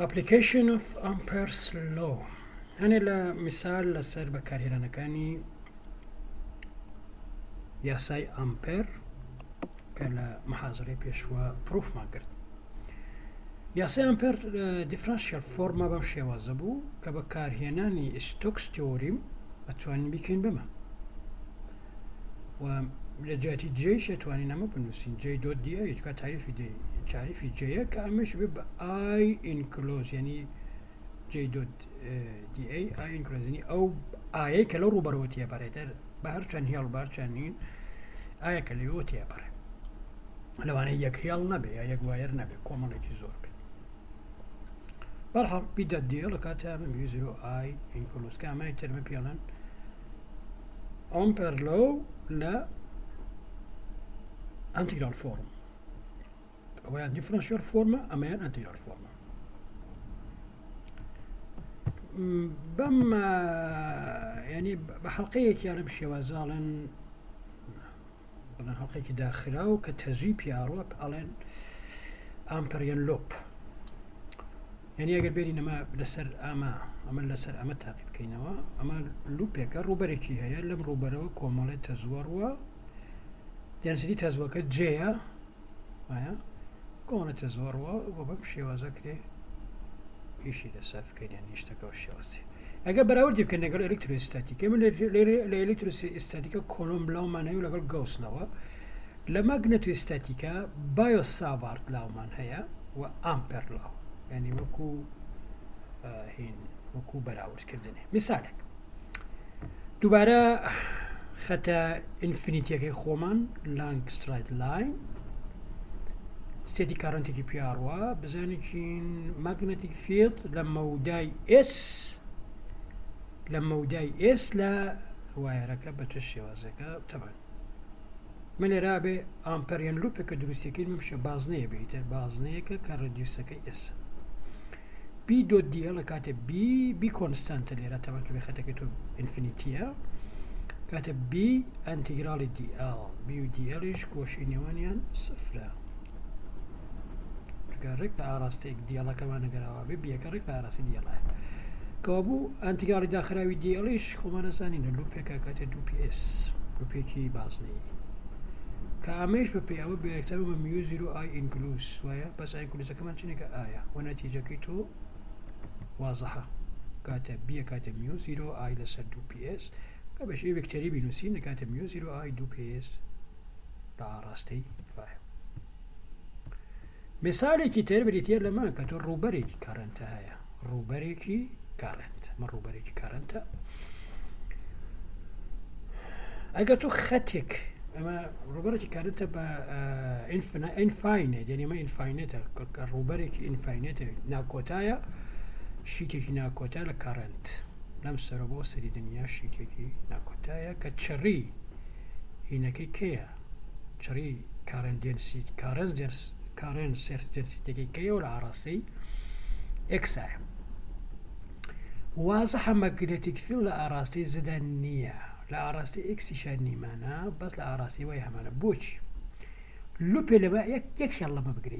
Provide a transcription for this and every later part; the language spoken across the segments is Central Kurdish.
application of Ampere's law. هنا لمثال لسر بكارهنا كاني ياساي أمبير كلا محاضرة بيشوا بروف ما قرد ياساي أمبير differential فورما بمشي وزبو كبكارهناني ستوكس تيوريم أتواني بيكين بما ولجاتي جيش أتواني نما بنوسين جي دوت دي اي تعريف جي كأمش بيبقى اي انكلوز يعني جي دوت دي اي انكلوز يعني او اي كلو روبروتيا بريتر بهرشان هيل بهرشانين اي كليوتيا بري لو انا يك هيل نبي يك واير نبي كومونيتي زور بي بالحال بيدا ديال كاتا من يزرو اي انكلوز كما يترمي بيلان امبير لو لا انتجرال فورم هو يعني ديفرنشال فورما اما يعني انتجرال فورما بما يعني بحلقية يعني بشي وزالن بلان حلقية داخله وكتهزيب يارو بألين امبريان لوب يعني اگر بيري نما لسر اما لسر اما تاقيب كينوا اما لوب يكا روبريكي هيا لم روبرو كومالي تزوروا يعني سيدي تزور كجيا هيا كومالي تزوروا وبمشي وزاكري يشي لساف كين يعني يشتكوا الشخصي اگر براود يمكن نقول الكتروستاتيكا من الالكتروستاتيكا كولوم بلاو معناه ولا قال غوس لوا لماغنيتوستاتيكا بايو سافارت لاو معناها وامبير لاو يعني وكو هين وكو براود كردني مثالك دوباره خطا انفينيتي كي خومان لانج سترايت لاين ستاتيك كارنت كي بي ار وا بزانيكين ماغنتيك فيلد لما وداي اس لا وايركا بتشي وزكا طبعا من رابع امبريان لوب كدروستيكين مش بازنيه بيتر بازنيه كارديوسكا اس بي دوت دي ال كاتب بي كونستانت اللي طبعا بخاتك انفينيتيا كاتب بي انتجرال دي ال بي دي ال ايش كوشينيوانيان صفر كارك لارستيك ديالا كمان قراوا بي كارك لارستي ديالا كابو انتجرال داخلاوي دي ال ايش كمان زانين لوبيكا كاتب دو بي اس لوبيكي بازني كاميش ببي او بيكتبوا ميو 0 اي انكلوز ويا بس اي انكلوز كمان شنو كايه ونتيجه كيتو واضحه كاتب بي كاتب ميو 0 اي لسه دو بي اس كبش اي بكتيري بينوسين كاتب ميو 0 اي دو بي اس لارستي فاهم مثالي كتير بريتير لما كتو روبريكي كارنت هيا روبريكي كارنت ما روبريكي كارنت اگر تو خطك اما روبريكي كارنت با انفاينيت يعني ما انفاينيت روبريكي انفاينيت ناكوتايا شيتي ناكوتايا لكارنت لمس ربو سري دنيا شيتي ناكوتايا كتشري هناكي كيا تشري كارنت دينسي كارنت دينس كارن سيرتيتيكي كيو العراسي اكسا واضح ماغنتيك فيل العراسي زدانية العراسي اكسي شاني مانا بس العراسي ويها مانا بوش لوبي لما يك يلا ما بقرا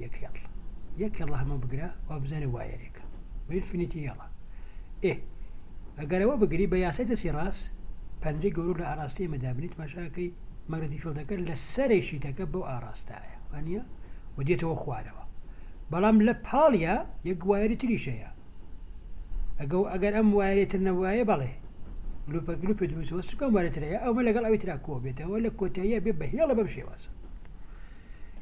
يك يلا ما بقرا وابزاني وايريك بانفينيتي يلا ايه اقرا بقري بياسيت سيراس بانجي قولوا العراسي مدابنيت مشاكي ماغنتيك فيل دكر لسريشي تكبو عراستايا وانيا وديته خواروا بلام لباليا يقواري تريشيا اگر ام واريت النوايا بالي لوب دروس وسكم واريت ريا او ملا قال اويترا كوبيته ولا كوتايا بيبه يلا بمشي واس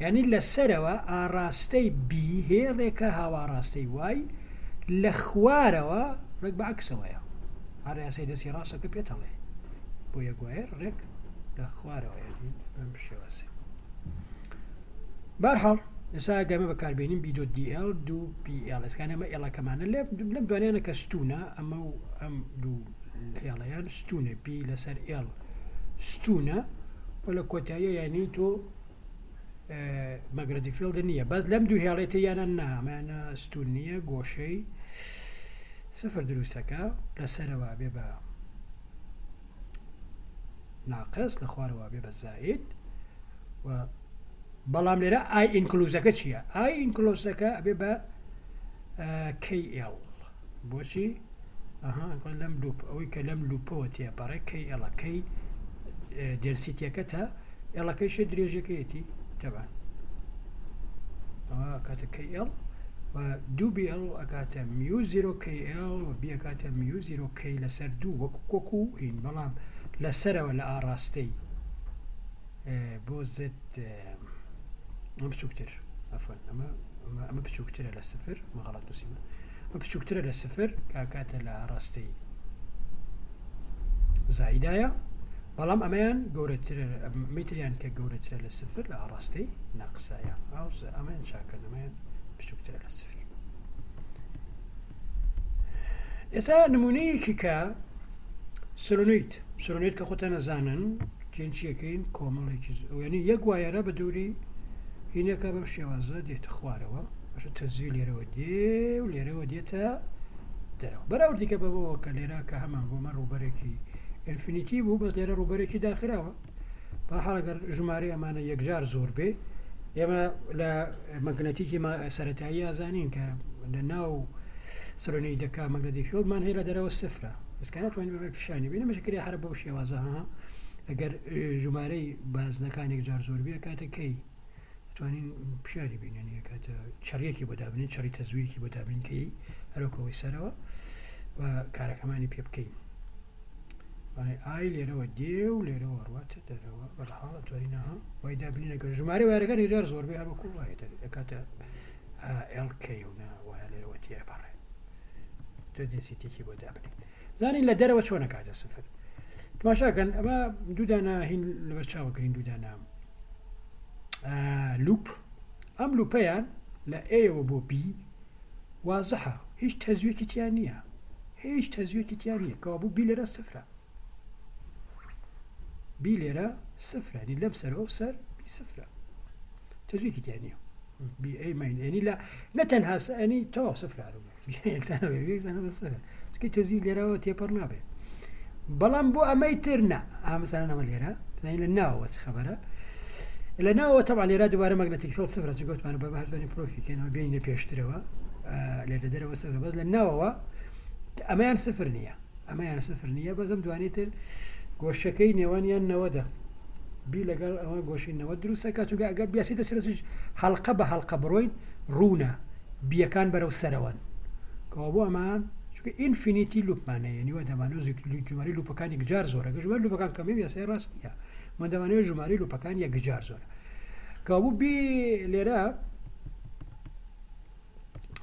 يعني لسروا اراستي بي هي لك هوا راستي واي لخواروا رك عكسوايا اريا سيد سيراسك بيتالي بو يقوير رك لخواروا يعني بمشي واس برحال إسا قام بكاربينين بي دو دي ال دو بي ال إس كان ما إلا كمان لم دوني أنا كستونا أما أم دو الهياليان ستونا بي لسر ال ستونا ولا كوتايا يعني تو مغردي فيلد النية بس لم دو هياليتي أنا أنا ستونية قوشي صفر دروسكا لسر وابيبا ناقص لخوار وابيبا زائد و بلام لرا اي انكلوزكا تشيا اي انكلوزكا بيبا كي ال بوشي نقول لم لوب أو كلام لوبوتي برا كي ال كي دنسيتي كتا يلا كي شدري جاكيتي طبعا كاتا كي ال ودو بي ال اكاتا ميو زيرو كي ال وبي اكاتا ميو زيرو كي لسر دو وكوكو هين بلام لسر ولا اراستي بوزت ما بتشوكتر عفوا ما بتشوكتر على الصفر ما غلط بسيما ما بتشوكتر على الصفر كاكاتا لاراستي زايدايا بلام امان جورتر متريان كجورتر على الصفر لاراستي ناقصايا او امان شاكل امان بشكل على الصفر. إذا نموني كا سولونيت كخوتنا زانن جنسي كين كومل يعني يقوى يرى بدوري هنا كبمشي وازا ديت خواروا باش تزيل يرودي وليرودي تا درو براودي كبابو كليرا كهمان بمر وبركي انفينيتيف هو بس ليرا وبركي داخلها بحرق جماري امانه يكجار زور به يما لا مغناطيسي ما سرتايا زانين ك لناو سروني دكا مغناطيسي فيلد مان هي درا الصفرة بس كانت وين بفشاني بينا مشكله حرب وشي وازها اگر جماري باز نكان يكجار زور به كانت كي توانين بشاري بين يعني كانت شريكي بدابني شري تزويركي بدابني كي هلوكو يسروا وكاره كمان بيبكي يعني اي ليرو ديو ليرو وروات دروا بالحاله توريناها ويدا بنينا جماري ويرغان يجار زور بها بكل واحد كاتا ال كي هنا وهل وتي عباره تدي سيتي كي بدابني زاني لا دروا شلون قاعد الصفر تماشا كان ما دودانا هين لبشاو كرين دودانا لوب ام لوبيان لا اي وبو بي واضحه هيش تزوير كتيانيه كابو بي لرا صفر بي لرا صفر يعني لبسر وفسر بي صفر تزوير كتيانيه بي اي ماين يعني لا نتنها يعني تو صفر يكسانا بالصفر كي تزوير لرا وتيبرنا به بلان بو اميترنا مثلا انا لرا يعني لناو خبره لأنه طبعا يراد وارد مغناطيسي فيلد صفر تقول أنا ببحث بني بروفي كانوا بيني بيشتروا لدرجة وصفر بس لأنه هو أمان صفر نية بس هم دوانيتر قوشكين يوانيا نودا بيلا قال أما قوشين نود دروسة كاتو قال بياسيد سيرسج حلقة بروين رونا بيا كان برو سروان كابو أمان شو كإنفينيتي لوب معناه يعني وده معناه زي جماري لوب كان يجار زورا جماري لوب كان كمية بياسير راسية ما دامانه جماري لو بكان يجار زور كابو بي لرا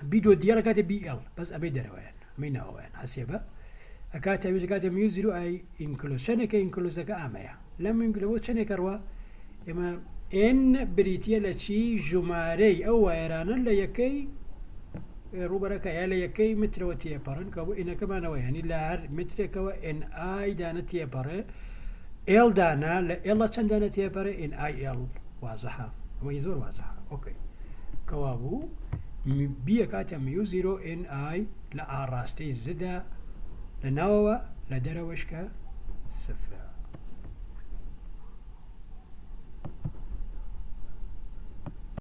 بيدو ديال كات بي ال بس ابي دروان مينا وين حسيبه اكات يوز كات ميوزيرو اي انكلوشن كي انكلوزك اميا لما ينقلوا شنو كروا اما ان بريتيا لشي جماري او ايران لا يكي روبرك يا لا يكي متر وتي بارن كابو ان كمان يعني لا متر كوا ان اي دانتي بار ال دانا لا چندانه تيبره ان اي ال واضحه ويزور واضحه اوكي كوابو بي كاتا ميو زيرو ان اي لا راستي زدا لناوا لدروشكا صفر